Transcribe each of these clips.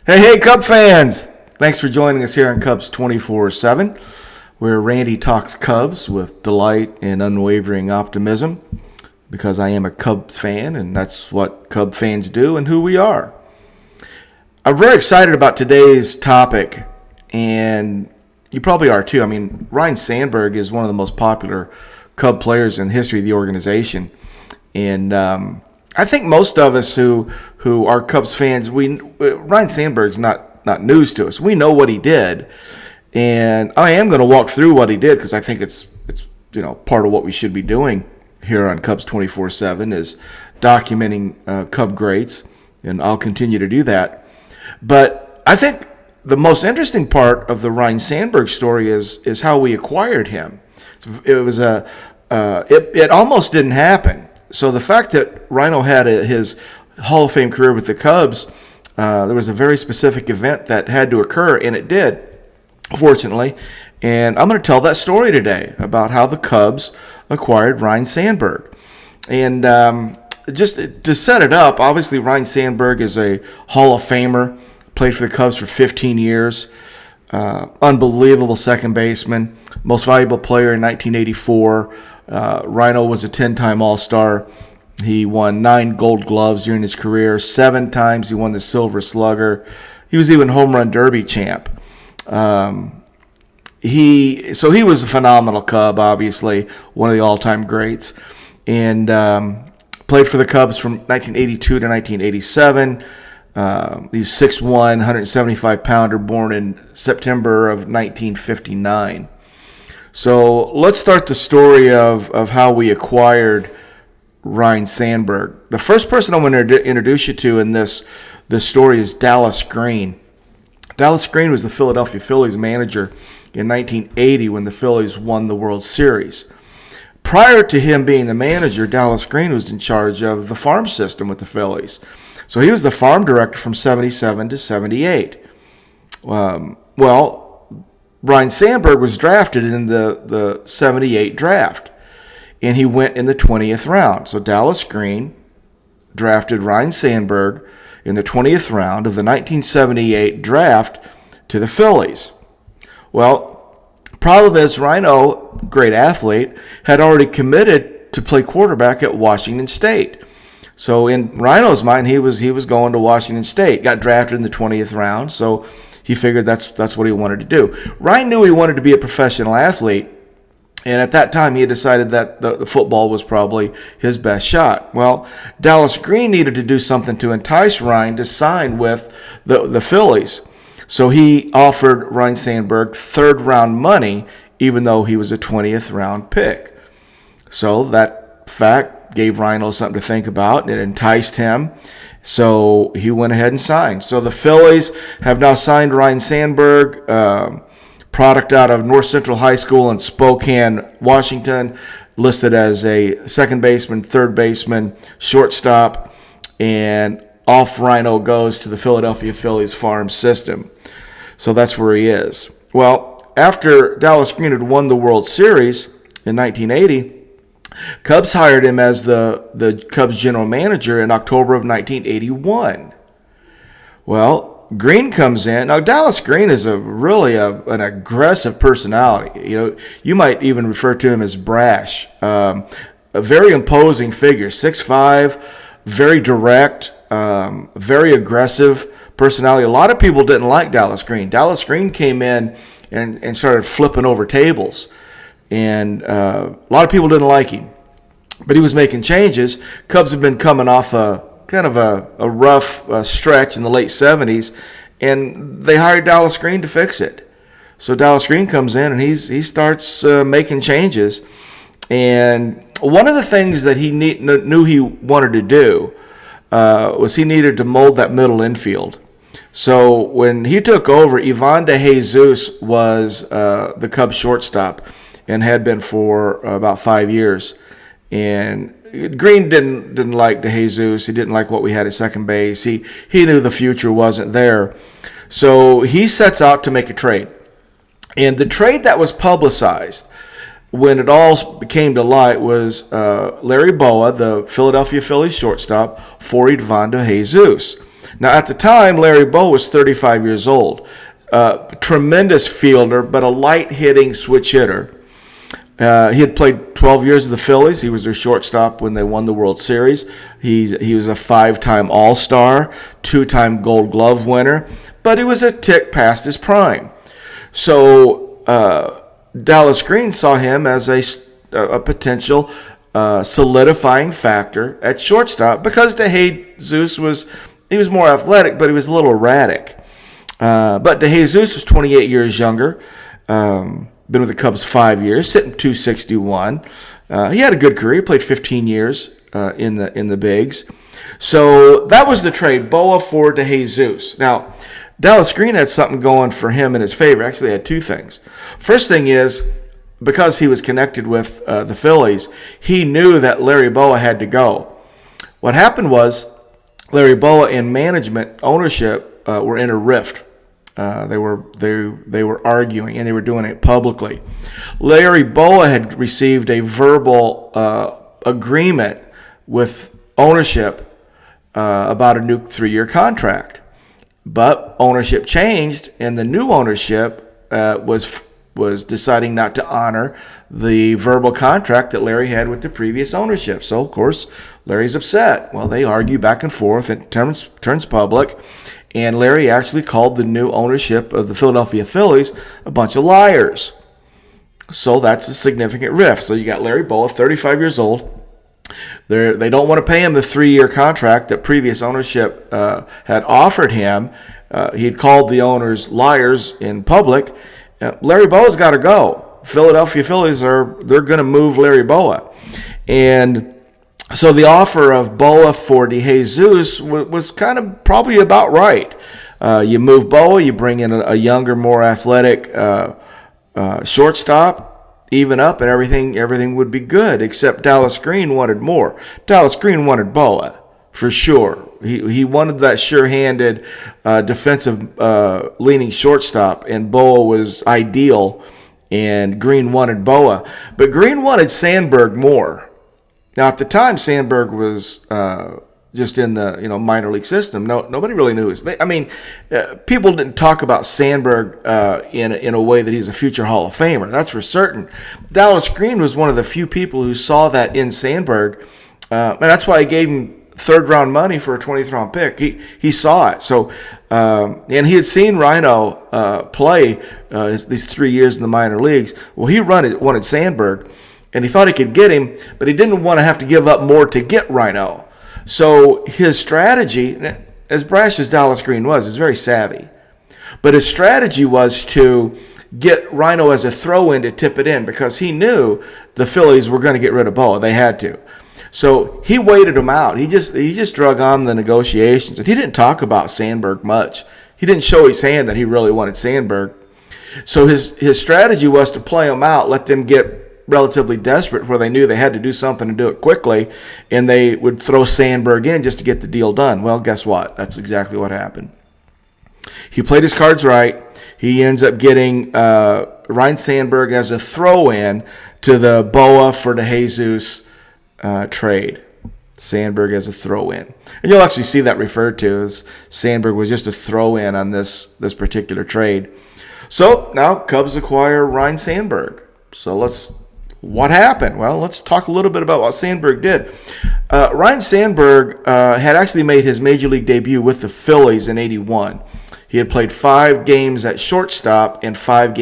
Hey, Cub fans! Thanks for joining us here on Cubs 24/7, where Randy talks Cubs with delight and unwavering optimism, because I am a Cubs fan, and that's what Cub fans do and who we are. I'm very excited about today's topic, and you probably are too. I mean, Ryne Sandberg is one of the most popular Cub players in the history of the organization, and I think most of us who are Cubs fans, Ryne Sandberg's not news to us. We know what he did, and I am going to walk through what he did because I think it's part of what we should be doing here on Cubs 24/7 is documenting Cub greats, and I'll continue to do that. But I think the most interesting part of the Ryne Sandberg story is how we acquired him. It was it almost didn't happen. So the fact that Ryno had his Hall of Fame career with the Cubs, there was a very specific event that had to occur, and it did, fortunately. And I'm going to tell that story today about how the Cubs acquired Ryne Sandberg. And just to set it up, obviously Ryne Sandberg is a Hall of Famer, played for the Cubs for 15 years, unbelievable second baseman, most valuable player in 1984. Ryno was a 10-time All-Star. He won 9 Gold Gloves during his career. 7 times he won the Silver Slugger. He was even Home Run Derby champ. He was a phenomenal Cub, obviously, one of the all-time greats, and played for the Cubs from 1982 to 1987. He was 6'1", 175-pounder, born in September of 1959. So let's start the story of how we acquired Ryne Sandberg. The first person I want to introduce you to in this story is Dallas Green. Dallas Green was the Philadelphia Phillies manager in 1980 when the Phillies won the World Series. Prior to him being the manager, Dallas Green was in charge of the farm system with the Phillies. So he was the farm director from 77 to 78. Ryne Sandberg was drafted in the 78 draft, and he went in the 20th round. So Dallas Green drafted Ryne Sandberg in the 20th round of the 1978 draft to the Phillies. Well, problem is Ryno, great athlete, had already committed to play quarterback at Washington State. So in Ryno's mind, he was going to Washington State, got drafted in the 20th round, so he figured that's what he wanted to do. Ryne knew he wanted to be a professional athlete, and at that time he had decided that the football was probably his best shot. Well, Dallas Green needed to do something to entice Ryne to sign with the Phillies. So he offered Ryne Sandberg third-round money, even though he was a 20th-round pick. So that fact gave Ryno something to think about, and it enticed him. So he went ahead and signed. So the Phillies have now signed Ryne Sandberg, product out of North Central High School in Spokane, Washington, listed as a second baseman, third baseman, shortstop, and off Ryno goes to the Philadelphia Phillies farm system. So that's where he is. Well, after Dallas Green had won the World Series in 1980, Cubs hired him as the Cubs general manager in October of 1981. Well, Green comes in. Now, Dallas Green is really an aggressive personality. You might even refer to him as brash. A very imposing figure, 6'5", very direct, very aggressive personality. A lot of people didn't like Dallas Green. Dallas Green came in and started flipping over tables. And a lot of people didn't like him, but he was making changes. Cubs have been coming off a rough stretch in the late 70s, and they hired Dallas Green to fix it. So Dallas Green comes in and he starts making changes. And one of the things that he knew he wanted to do was he needed to mold that middle infield. So when he took over, Ivan DeJesus was the Cubs shortstop, and had been for about 5 years. And Green didn't like DeJesus. He didn't like what we had at second base. He knew the future wasn't there. So he sets out to make a trade. And the trade that was publicized when it all came to light was Larry Boa, the Philadelphia Phillies shortstop, for Ivan DeJesus. Now, at the time, Larry Bowa was 35 years old. Tremendous fielder, but a light-hitting switch hitter. He had played 12 years with the Phillies. He was their shortstop when they won the World Series. He was a 5-time All-Star, 2-time Gold Glove winner, but he was a tick past his prime. So Dallas Green saw him as a potential solidifying factor at shortstop because DeJesus was more athletic, but he was a little erratic. But DeJesus was 28 years younger. Been with the Cubs 5 years, sitting 261. He had a good career. He played 15 years in the bigs. So that was the trade, Bowa for DeJesus. Now, Dallas Green had something going for him in his favor. Actually, he had two things. First thing is, because he was connected with the Phillies, he knew that Larry Bowa had to go. What happened was Larry Bowa and management ownership were in a rift. They were arguing, and they were doing it publicly. Larry Bowa had received a verbal agreement with ownership about a new 3-year contract, but ownership changed, and the new ownership was deciding not to honor the verbal contract that Larry had with the previous ownership. So, of course, Larry's upset. Well, they argue back and forth. It turns public. And Larry actually called the new ownership of the Philadelphia Phillies a bunch of liars. So that's a significant rift. So you got Larry Bowa, 35 years old. They don't want to pay him the 3-year contract that previous ownership had offered him. He had called the owners liars in public. Larry Bowa's got to go. Philadelphia Phillies they're going to move Larry Bowa. And so the offer of Bowa for DeJesus was kind of probably about right. You move Bowa, you bring in a younger, more athletic shortstop, even up, and everything would be good, except Dallas Green wanted more. Dallas Green wanted Bowa, for sure. He wanted that sure-handed defensive leaning shortstop, and Bowa was ideal, and Green wanted Bowa. But Green wanted Sandberg more. Now, at the time, Sandberg was just in the minor league system. Nobody really knew his name. I mean, people didn't talk about Sandberg in a way that he's a future Hall of Famer. That's for certain. Dallas Green was one of the few people who saw that in Sandberg, and that's why he gave him third-round money for a 20th-round pick. He saw it. So, and he had seen Ryno play these 3 years in the minor leagues. Well, he wanted Sandberg. And he thought he could get him, but he didn't want to have to give up more to get Ryno. So his strategy, as brash as Dallas Green was, is very savvy. But his strategy was to get Ryno as a throw-in to tip it in because he knew the Phillies were going to get rid of Bowa. They had to. So he waited him out. He just drug on the negotiations. And he didn't talk about Sandberg much. He didn't show his hand that he really wanted Sandberg. So his strategy was to play him out, let them get relatively desperate where they knew they had to do something and do it quickly, and they would throw Sandberg in just to get the deal done. Well, guess what? That's exactly what happened. He played his cards right. He ends up getting Ryne Sandberg as a throw-in to the Bowa for DeJesus trade. Sandberg as a throw-in. And you'll actually see that referred to as Sandberg was just a throw-in on this particular trade. So now Cubs acquire Ryne Sandberg. So what happened? Well, let's talk a little bit about what Sandberg did. Ryne Sandberg had actually made his major league debut with the Phillies in '81. He had played 5 games at shortstop and 1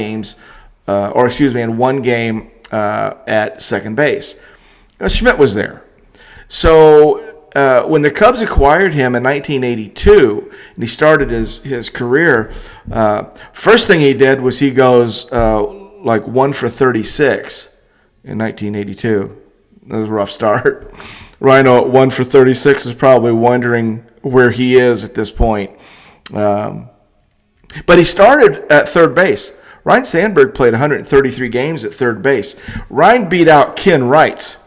game at second base. Schmidt was there. So when the Cubs acquired him in 1982, and he started his career, first thing he did was he goes 1 for 36. In 1982. That was a rough start. Ryno at 1 for 36 is probably wondering where he is at this point. But he started at third base. Ryne Sandberg played 133 games at third base. Ryne beat out Ken Wright,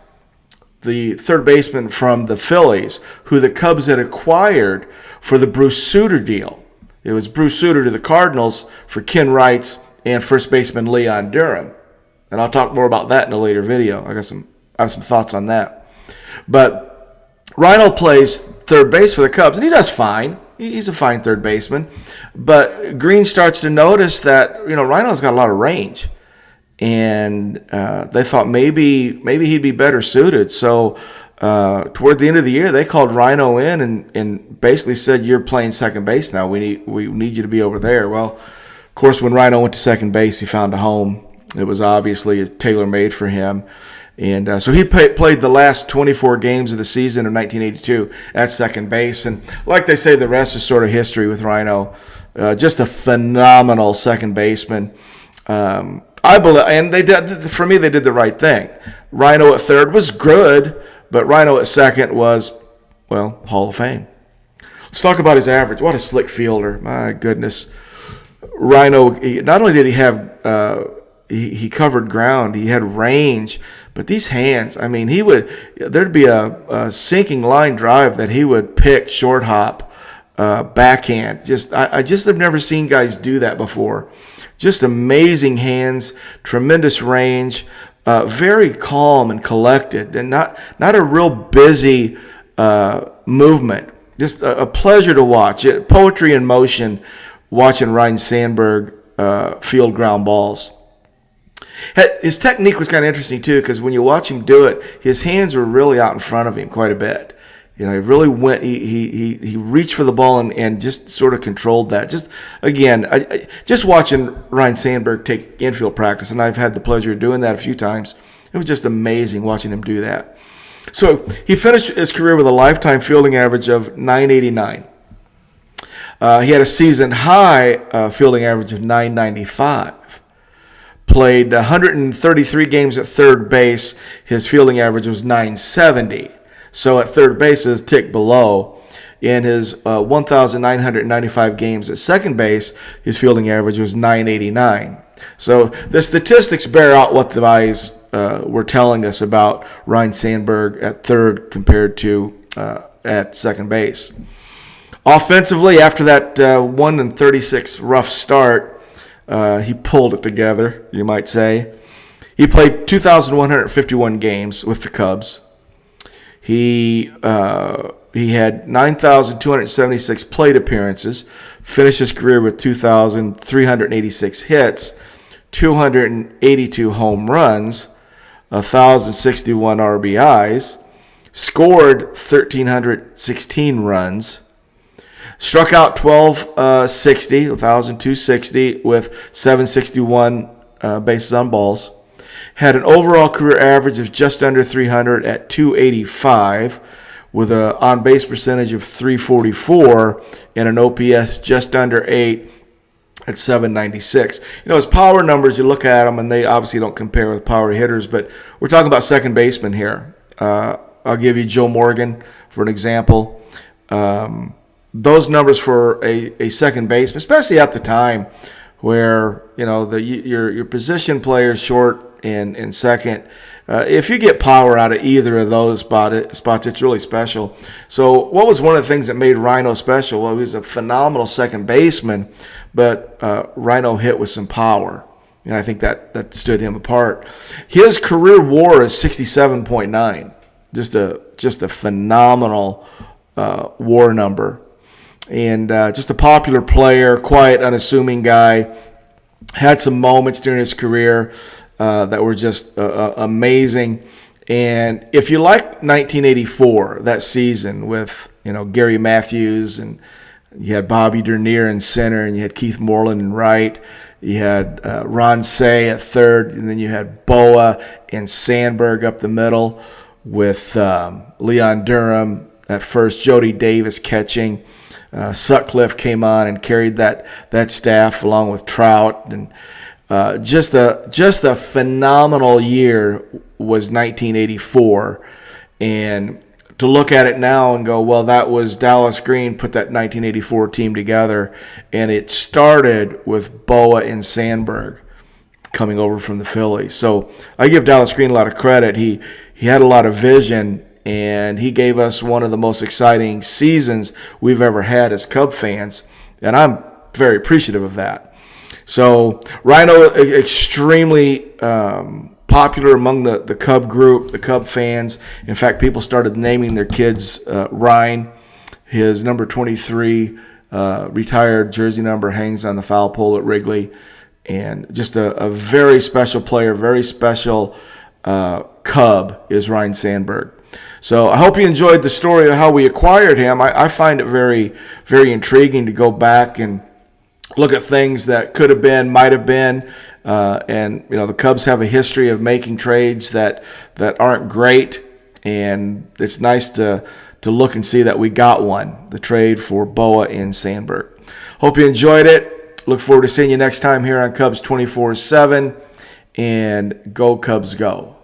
the third baseman from the Phillies, who the Cubs had acquired for the Bruce Sutter deal. It was Bruce Sutter to the Cardinals for Ken Wright and first baseman Leon Durham. And I'll talk more about that in a later video. I have some thoughts on that. But Ryno plays third base for the Cubs, and he does fine. He's a fine third baseman. But Green starts to notice that, Ryno's got a lot of range. And they thought maybe he'd be better suited. So toward the end of the year, they called Ryno in and basically said, "You're playing second base now. We need you to be over there." Well, of course, when Ryno went to second base, he found a home. It was obviously tailor-made for him. And so he played the last 24 games of the season of 1982 at second base. And like they say, the rest is sort of history with Ryno. Just a phenomenal second baseman. I believe, and they did. For me, they did the right thing. Ryno at third was good, but Ryno at second was, well, Hall of Fame. Let's talk about his average. What a slick fielder! My goodness, Ryno. Not only did he have he covered ground, he had range, but these hands. I mean, there'd be a sinking line drive that he would pick short hop, backhand. I just have never seen guys do that before. Just amazing hands, tremendous range, very calm and collected, and not a real busy movement. Just a pleasure to watch. Poetry in motion, watching Ryne Sandberg field ground balls. His technique was kind of interesting too, because when you watch him do it, his hands were really out in front of him quite a bit. He really went. He reached for the ball and just sort of controlled that. Just again, just watching Ryne Sandberg take infield practice, and I've had the pleasure of doing that a few times. It was just amazing watching him do that. So he finished his career with a lifetime fielding average of .989. He had a season high fielding average of .995. Played 133 games at third base. His fielding average was .970. So at third base is a tick below. In his 1,995 games at second base, his fielding average was .989. So the statistics bear out what the guys were telling us about Ryne Sandberg at third compared to at second base. Offensively, after that 1-36 rough start, he pulled it together, you might say. He played 2,151 games with the Cubs. He had 9,276 plate appearances, finished his career with 2,386 hits, 282 home runs, 1,061 RBIs, scored 1,316 runs, struck out 1,260 with 761 bases on balls. Had an overall career average of just under 300 at 285, with an on-base percentage of 344 and an OPS just under 8 at 796. His power numbers, you look at them, and they obviously don't compare with power hitters, but we're talking about second baseman here. I'll give you Joe Morgan for an example. Those numbers for a second baseman, especially at the time where, your position players short and second, if you get power out of either of those spots, it's really special. So what was one of the things that made Ryno special? Well, he was a phenomenal second baseman, but Ryno hit with some power, and I think that stood him apart. His career WAR is 67.9, just a phenomenal WAR number, and just a popular player, quiet, unassuming guy. Had some moments during his career that were just amazing. And if you like 1984, that season with Gary Matthews, and you had Bobby Dernier in center, and you had Keith Moreland in right, you had Ron Say at third, and then you had Boa and Sandberg up the middle with Leon Durham at first, Jody Davis catching. Sutcliffe came on and carried that staff along with Trout, and just a phenomenal year was 1984. And to look at it now and go, well, that was Dallas Green put that 1984 team together, and it started with Boa and Sandberg coming over from the Phillies. So I give Dallas Green a lot of credit. He had a lot of vision, and he gave us one of the most exciting seasons we've ever had as Cub fans, and I'm very appreciative of that. So Ryno, extremely popular among the Cub group, the Cub fans. In fact, people started naming their kids Ryne, His number 23 retired jersey number hangs on the foul pole at Wrigley. And just a very special player, very special Cub is Ryne Sandberg. So I hope you enjoyed the story of how we acquired him. I find it very, very intriguing to go back and look at things that could have been, might have been. And the Cubs have a history of making trades that aren't great. And it's nice to look and see that we got one, the trade for Boa and Sandberg. Hope you enjoyed it. Look forward to seeing you next time here on Cubs 24/7. And go Cubs go.